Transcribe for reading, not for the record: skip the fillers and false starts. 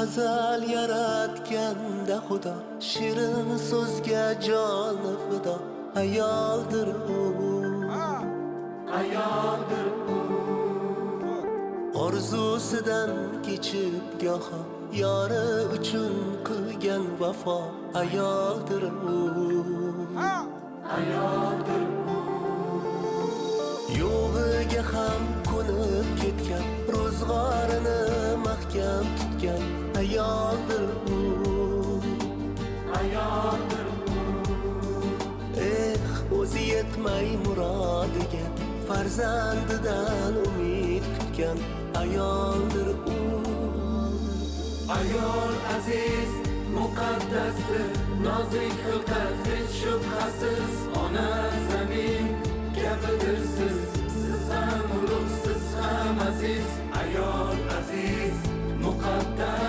azal yaratganda Xudo shirin so'zga joni fido. Ayoldir u, ayoldir u, orzusidan kechib goho yori uchun qilgan vafo. Ayoldir u, ayoldir u, yo'g'iga ham ko'nib ketgan, ro'zg'orini mahkam tutgan. Ayoldir u, ayoldir u, o'zi yetmay murodiga farzandidan umid kutgan. Ayoldir u. Ayol aziz, muqaddasdir, nozik xilqat hech shubhasiz. Ona zamin gapidir siz, siz ham ulug', siz ham aziz. Ayol aziz, muqaddas